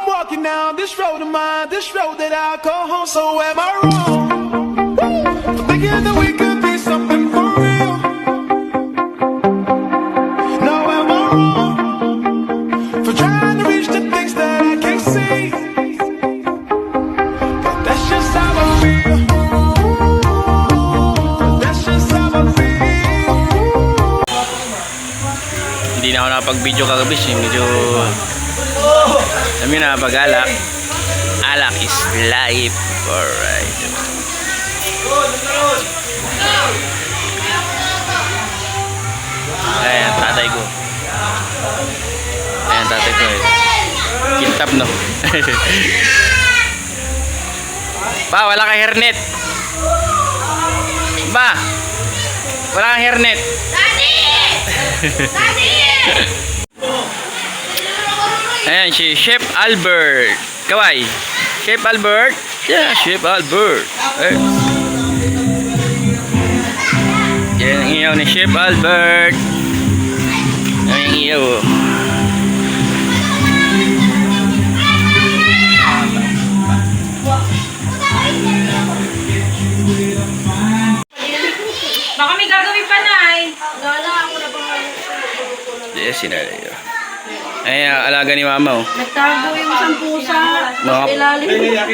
I'm walking down this road of mine, this road that I call home. So am I wrong? Thinking that we could be something for real. No, am I wrong for trying to reach the things that I can't see? But that's just how I feel. That's just how I feel. Hindi na ako nakapag-video kagabi, medyo kami na pag-alak. Alak is life. Alright. Ayan, tatay ko. Ayan, tatay ko. Kintap, no? Pa, wala kang hairnet. Ba, wala kang hairnet. Ayan, si Chef Albert. Kaway. Chef Albert. Yeah, Chef Albert. Yan ang iyaw ni Chef Albert. Yan ang iyaw. Baka may gagawin pa, Nay. Gala ako na bang Yes, sinalayo. Ay, alaga ni Mama, oh. nagtago yung isang pusa.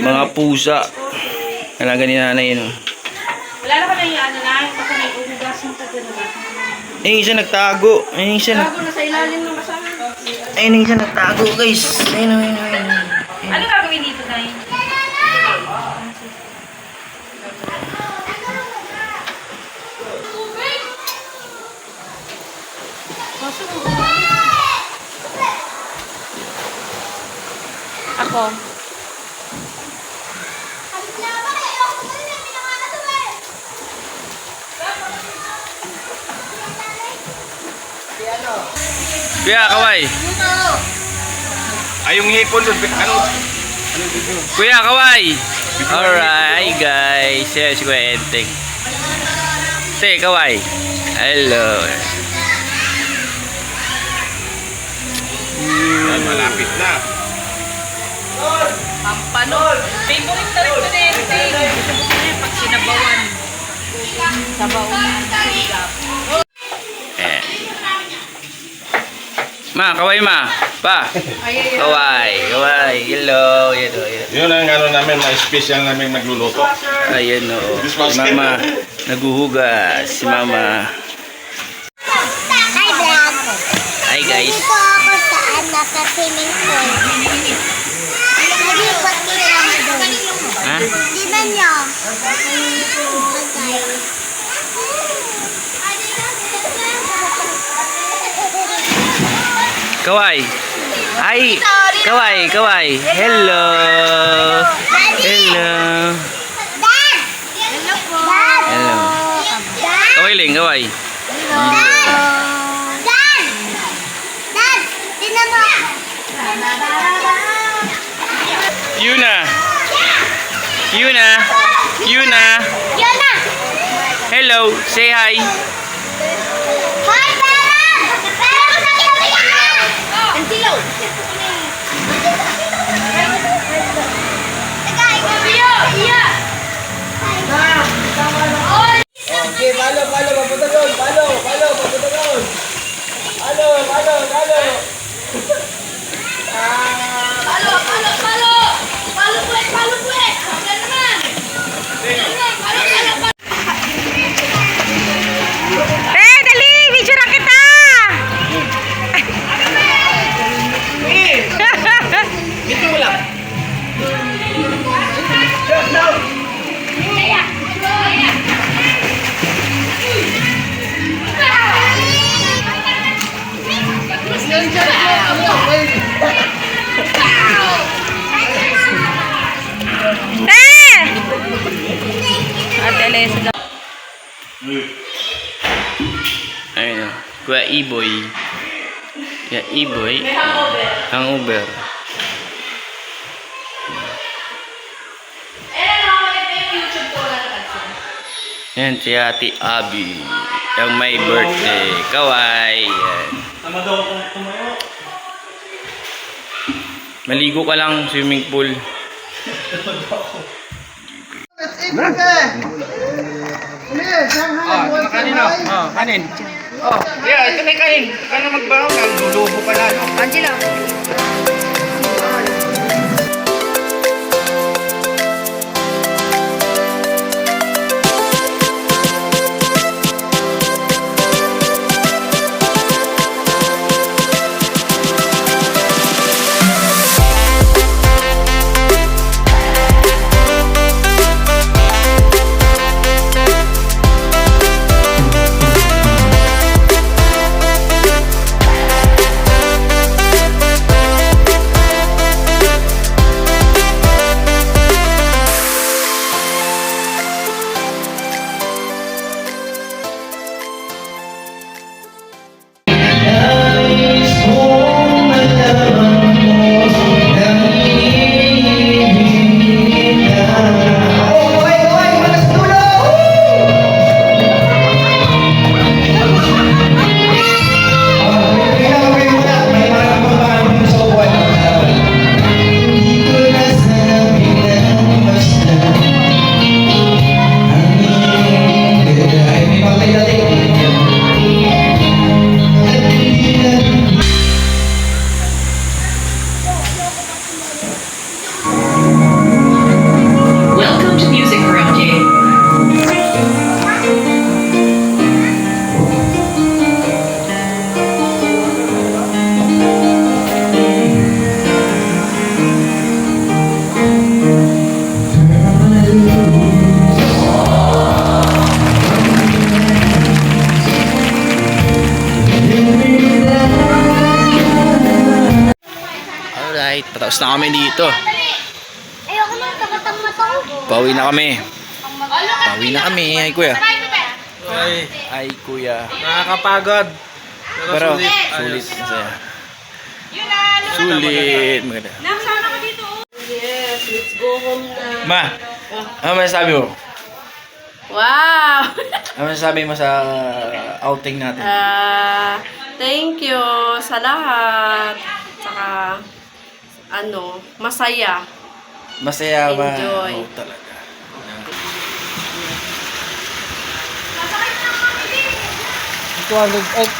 Mga pusa. Alaga ni Nanay, yun, oh. Wala na ba na yung ano na? Baka may uhugasan pa dyan ba? Ay, isa nagtago. Ay, isa Tago na sa ilalim ng kasama. Ay, isa nagtago, guys. Ayun. Ano gagawin dito, Nay? Ako. Kuya, kaway. Ay, yung hipon doon. Ano? Kuya, kaway. Alright, guys. Yan si Kuya Enteng. Say, kaway. Hello. Ay, malapit na. Pampano. Favorite na rin ito na Enteng. Gusto niya pag sinabawan. Sabawan. Eh. Ma, kaway, ma. Pa. Kaway. Hello. Yun ang ano namin, may special namin nagluluto. Ayan, o. Si Mama. Naguhugas. Si Mama. Hi, vlog. Hi, guys. Dito ako sa swimming pool. Nalipot nila mo doon. Ha? Tignan nyo. Guys. Kaway. Hi. Kaway. Hello. Hello. Dad! Hello po. Dad! Hello. Dad! Kaway Ling, kaway. Dad! Dad! Tignan mo. Yuna. Yun na. Hello. Say hi. Hoy, Perang! Perang, sa kinabihan! Ang silaw. Iya. Okay, palo, papunta doon. Palo, papunta doon. Palo. Palo, puwet. Wala naman. Palo. Dali! Video na kita! Ito mo lang. Ayun, o. Kuya Iboy. Kuya Iboy. Hangover. Yan si Ate Abby. Yung may birthday. Kaway. Yan. Maligo ka lang, swimming pool. Kanin o. Kanin. Yeah, ito na yung kanin. Ika na magbaho. Lulubo ka na. Angela. Welcome to Music Karaoke. Alright, patapos na kami dito. Ayoko nang tapatang matang. Pauwi na kami. Pauwi na kami. Ay, kuya. Ay, Ay, kuya. nakakapagod. Pero, sulit. Masaya. Sulit. Maganda. Yes, let's go home na. Ma, ano masasabi mo? Wow! Ano masasabi mo sa outing natin? Thank you sa lahat. Saka, masaya. Masaya ba? Enjoy. Oo, talaga.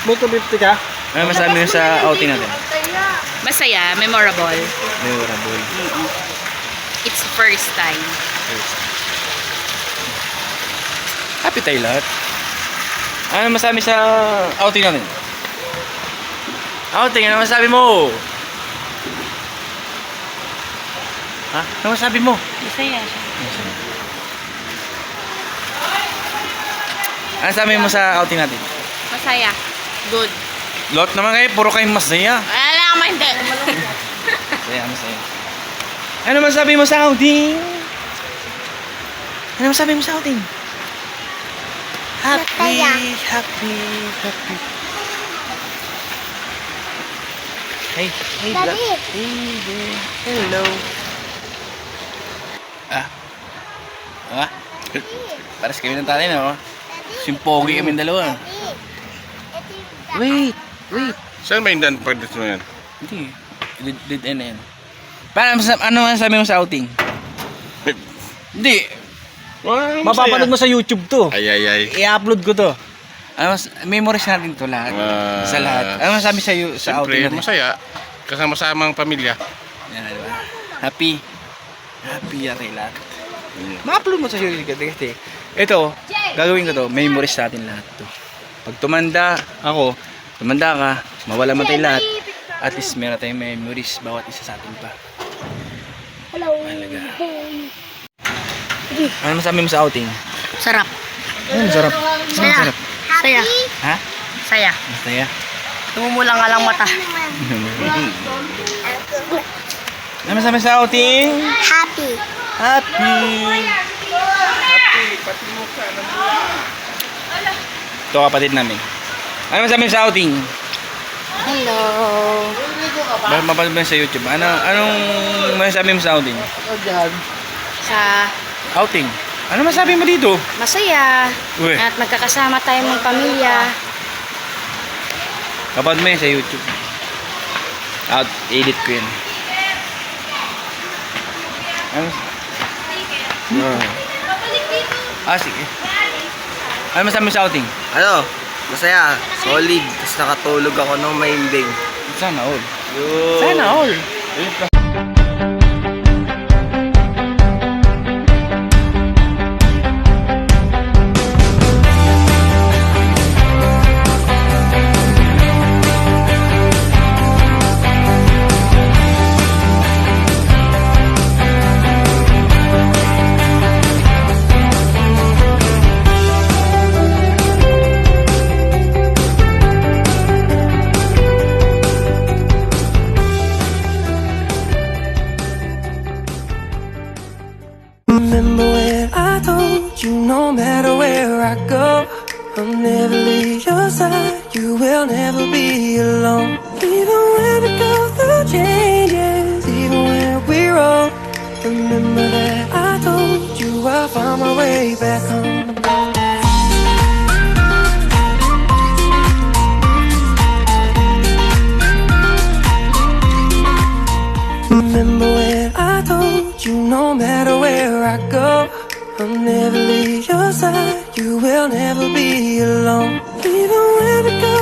May 250 ka? Ano masasabi mo sa outing natin? Masaya, memorable. Memorable. It's first time. Happy tayo lahat. Ano masasabi sa outing natin? Outing, ano masasabi mo? Ha? Ano masasabi mo? Masaya siya. Ano sabi mo sa outing natin? Masaya. Good. Lot naman kayo, puro kayong masaya. Wala naman hindi. Masaya, masaya. Ano masabi mo sa outing? Ano masabi mo sa outing? Happy, Masaya. happy, happy. Hey, hey, Daddy. black. Hey there. Hello. Ah? Paras kami ng tatay na, oh. Simpogi kami dalawa. Wait. Saan ba yung dan pwede mo yan? Hindi. Did end na yan. Ano masasabi mo sa outing? Hindi. Mapapanood mo sa YouTube to. Ay. I-upload ko to. Memories natin to lahat. Sa lahat. Ano masasabi sa outing Siyempre, natin? masaya. Kasama-samang pamilya. Yan, diba? Happy. Happy yari lahat. Ma-upload mo sa YouTube kasi ito, gagawin ko to, memories natin lahat to. Pag tumanda ka, mawala man tayo lahat, at least meron tayong memories bawat isa sa atin pa. Hello. Mahalaga. Ano masabi mo sa outing? Sarap. Ano masarap? Ano masarap? Saya. Ha? Saya. Masaya? Tumumula nga lang mata. Ano masabi sa outing? Happy. Happy! Ito kapatid namin. Ano masabi mo sa outing? Hello. Mapanood mo sa YouTube. Anong masasabi mo sa outing? Sa Outing. Ano masabi mo dito? masaya. Uy, At magkakasama tayong mga pamilya. kapanood mo yan sa YouTube. Edit ko yan. Sige. Ano masabi mo sa outing? Ano? Masaya. Solid. Tapos nakatulog ako ng maimbing. Sana all. Yun. Sana all. Remember when I told you no matter where I go, I'll never leave your side, you will never be alone. Even when we go through changes, even when we're old, remember that I told you I'll find my way back home. Remember when I told you no matter where I go, I'll never leave your side, you will never be alone. Even when we go